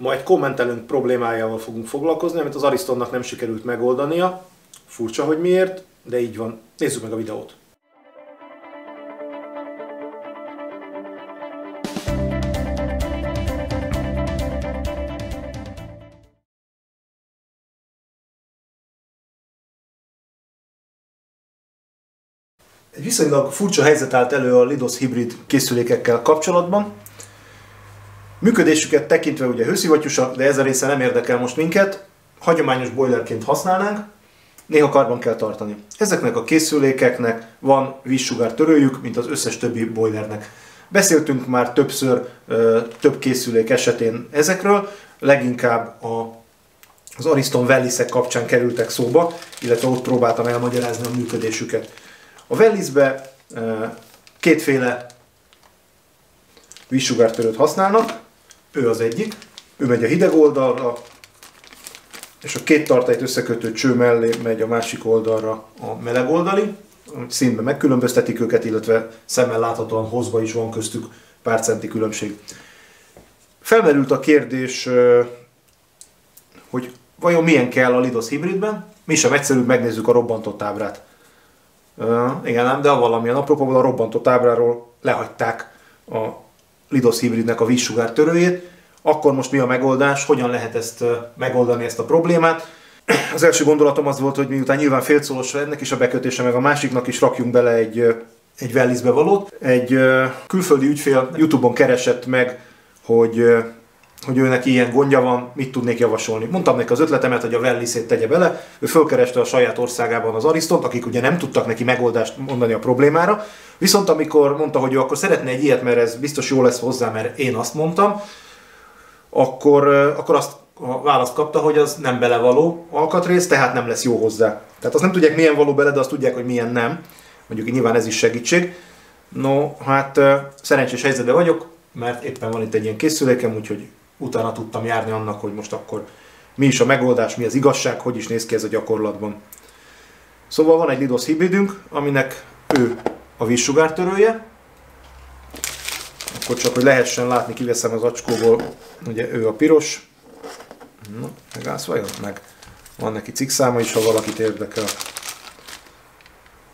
Ma egy kommentelőnk problémájával fogunk foglalkozni, amit az Aristonnak nem sikerült megoldania. Furcsa, hogy miért, de így van. Nézzük meg a videót. Egy viszonylag furcsa helyzet állt elő a Lidos hibrid készülékekkel kapcsolatban. Működésüket tekintve ugye hőszivattyúsak, de ez a része nem érdekel most minket. Hagyományos boilerként használnánk, néha karban kell tartani. Ezeknek a készülékeknek van vízsugártörőjük, mint az összes többi boilernek. Beszéltünk már többször több készülék esetén ezekről, leginkább az Ariston Wellisek kapcsán kerültek szóba, illetve ott próbáltam elmagyarázni a működésüket. A Wellisbe kétféle vízsugártörőt használnak, ő az egyik, ő megy a hideg oldalra, és a két tartályt összekötő cső mellé megy a másik oldalra a meleg oldali, színben megkülönböztetik őket, illetve szemmel láthatóan hozva is van köztük pár centi különbség. Felmerült a kérdés, hogy vajon milyen kell a Lidos hibridben, mi sem egyszerűbb, megnézzük a robbantott ábrát. Igen ám, de valamilyen apropóból a robbantott ábráról lehagyták a Lidos hibridnek a vízsugártörőjét. Akkor most mi a megoldás, hogyan lehet ezt megoldani, ezt a problémát? Az első gondolatom az volt, hogy miután nyilván félszolos ennek is a bekötése, meg a másiknak is rakjunk bele egy Wellisbe valót. Egy külföldi ügyfél YouTube-on keresett meg, hogy őnek ilyen gondja van, mit tudnék javasolni. Mondtam neki az ötletemet, hogy a Wellisét tegye bele, ő fölkereste a saját országában az Aristont, akik ugye nem tudtak neki megoldást mondani a problémára, viszont amikor mondta, hogy ő akkor szeretne egy ilyet, mert ez biztos jó lesz hozzá, mert én azt mondtam, akkor azt a választ kapta, hogy az nem belevaló alkatrész, tehát nem lesz jó hozzá. Tehát azt nem tudják, milyen való bele, de azt tudják, hogy milyen nem. Mondjuk nyilván ez is segítség. No, hát szerencsés helyzetben vagyok, mert éppen van itt egy ilyen készülékem, úgyhogy utána tudtam járni annak, hogy most akkor mi is a megoldás, mi az igazság, hogy is néz ki ez a gyakorlatban. Szóval van egy Lidos hibridünk, aminek ő a vízsugártörője. Akkor csak, hogy lehessen látni, kiveszem az acskóból, ugye ő a piros. Na, megállsz vajon? Meg van neki cikkszáma is, ha valakit érdekel.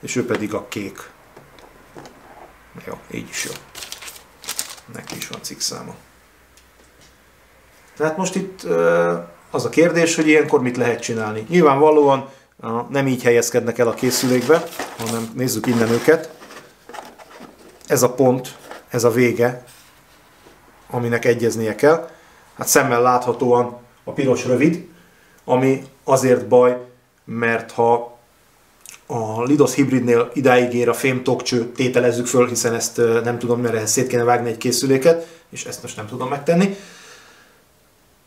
És ő pedig a kék. Jó, így is jó. Neki is van cikkszáma. Tehát most itt az a kérdés, hogy ilyenkor mit lehet csinálni. Nyilvánvalóan nem így helyezkednek el a készülékbe, hanem nézzük innen őket. Ez a pont, ez a vége, aminek egyeznie kell. Hát szemmel láthatóan a piros rövid, ami azért baj, mert ha a Lidos hibridnél idáig ér a fémtokcső, tételezzük föl, hiszen ezt nem tudom, mert ehhez szét kéne vágni egy készüléket, és ezt most nem tudom megtenni.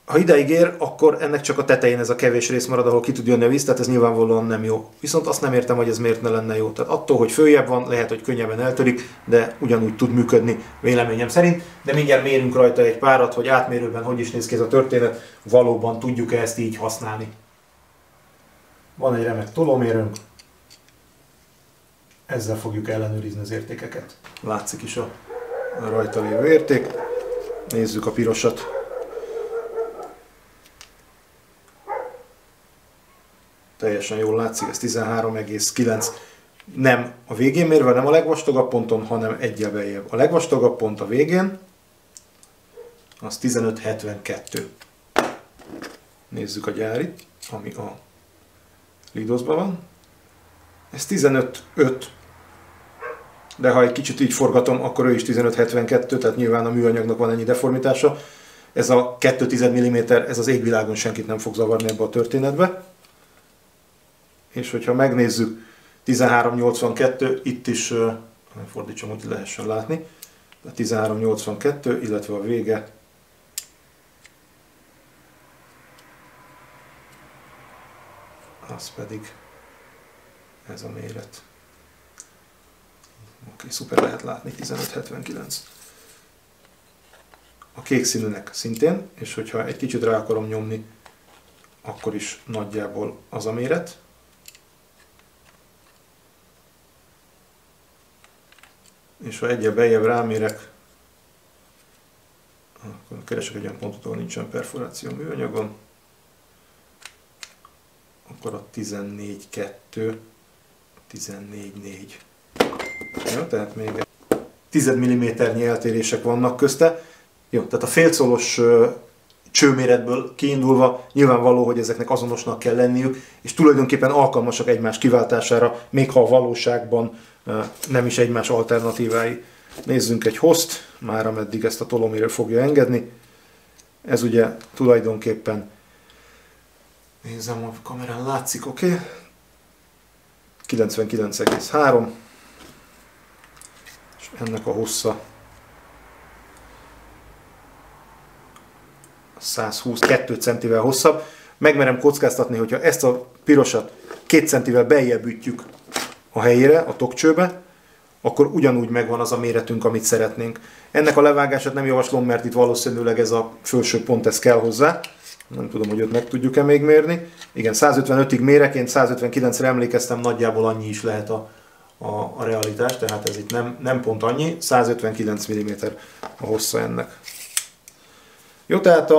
Ha idáig ér, akkor ennek csak a tetején ez a kevés rész marad, ahol ki tud jönni a víz, tehát ez nyilvánvalóan nem jó. Viszont azt nem értem, hogy ez miért ne lenne jó. Tehát attól, hogy följebb van, lehet, hogy könnyebben eltörik, de ugyanúgy tud működni véleményem szerint. De mindjárt mérünk rajta egy párat, hogy átmérőben hogy is néz ki ez a történet, valóban tudjuk-e ezt így használni. Van egy remek tolómérőnk, ezzel fogjuk ellenőrizni az értékeket. Látszik is a rajta lévő érték. Nézzük a pirosat. Teljesen jól látszik, ez 13,9. Nem a végén mérve, nem a legvastagabb ponton, hanem egyel beljebb. A legvastagabb pont a végén, az 15,72. Nézzük a gyárit, ami a Lidosban van. Ez 15,5. De ha egy kicsit így forgatom, akkor ő is 15,72, tehát nyilván a műanyagnak van ennyi deformitása. Ez a 2,1 mm, ez az égvilágon senkit nem fog zavarni ebbe a történetbe. És hogyha megnézzük, 13,82, itt is, fordítsam, hogy lehessen látni, 13,82, illetve a vége az pedig ez a méret. Oké, szuper, lehet látni, 15,79. A kék színűnek szintén, és hogyha egy kicsit rá akarom nyomni, akkor is nagyjából az a méret. És ha egyel beljebb rámérek, Akkor keresek egy olyan pontot, ahol nincsen perforáció műanyagon. Akkor a 14.2, 14.4. Jó, tehát még 10 mm-nyi eltérések vannak közte. Jó, tehát a félcolos csőméretből kiindulva nyilvánvaló, hogy ezeknek azonosnak kell lenniük, és tulajdonképpen alkalmasak egymás kiváltására, még ha a valóságban nem is egymás alternatívái. Nézzünk egy hozt, már ameddig ezt a tolómérő fogja engedni. Ez ugye tulajdonképpen, nézzem, a kamerán látszik, oké? 99,3, és ennek a hossza 122 centivel hosszabb. Megmerem kockáztatni, hogyha ezt a pirosat 2 centivel beljebb ütjük a helyére, a tokcsőbe, akkor ugyanúgy megvan az a méretünk, amit szeretnénk. Ennek a levágását nem javaslom, mert itt valószínűleg ez a felső pont, ez kell hozzá. Nem tudom, hogy ott meg tudjuk-e még mérni. Igen, 155-ig méreként, 159-re emlékeztem, nagyjából annyi is lehet a realitás, tehát ez itt nem pont annyi, 159 mm a hossza ennek. Jó, tehát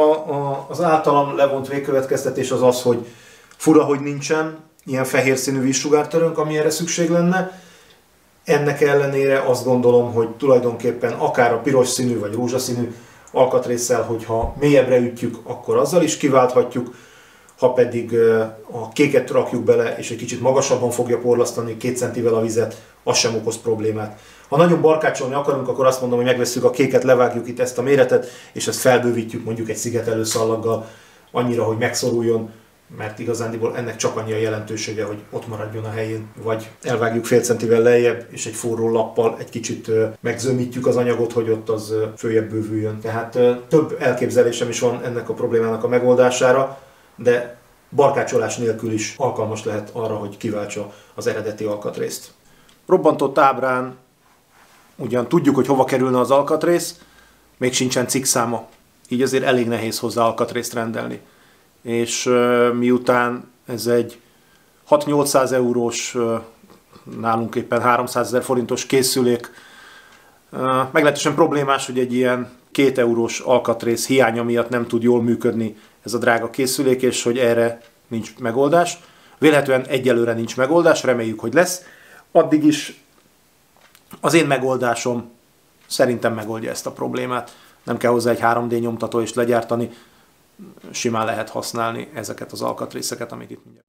az általam levont végkövetkeztetés az az, hogy fura, hogy nincsen ilyen fehér színű vízsugártörőnk, ami erre szükség lenne. Ennek ellenére azt gondolom, hogy tulajdonképpen akár a piros színű vagy rózsaszínű alkatrésszel, hogyha mélyebbre ütjük, akkor azzal is kiválthatjuk, ha pedig a kéket rakjuk bele, és egy kicsit magasabban fogja porlasztani 2 centivel a vizet, az sem okoz problémát. Ha nagyon barkácsolni akarunk, akkor azt mondom, hogy megvesszük a kéket, levágjuk itt ezt a méretet, és ezt felbővítjük mondjuk egy szigetelő szallaggal annyira, hogy megszoruljon, mert igazándiból ennek csak annyi a jelentősége, hogy ott maradjon a helyén, vagy elvágjuk fél centivel lejjebb, és egy forró lappal egy kicsit megzömítjük az anyagot, hogy ott az följebb bővüljön. Tehát több elképzelésem is van ennek a problémának a megoldására, de barkácsolás nélkül is alkalmas lehet arra, hogy kiváltsa az eredeti alkatrészt. Robbantott ábrán ugyan tudjuk, hogy hova kerülne az alkatrész, még sincsen cikkszáma, így azért elég nehéz hozzá alkatrészt rendelni. És miután ez egy 6-800 eurós, nálunk éppen 300 000 forintos készülék, meglehetősen problémás, hogy egy ilyen 2 eurós alkatrész hiánya miatt nem tud jól működni ez a drága készülék, és hogy erre nincs megoldás. Vélhetően egyelőre nincs megoldás, reméljük, hogy lesz. Addig is az én megoldásom szerintem megoldja ezt a problémát. Nem kell hozzá egy 3D nyomtató és legyártani, simán lehet használni ezeket az alkatrészeket, amit itt mindjárt.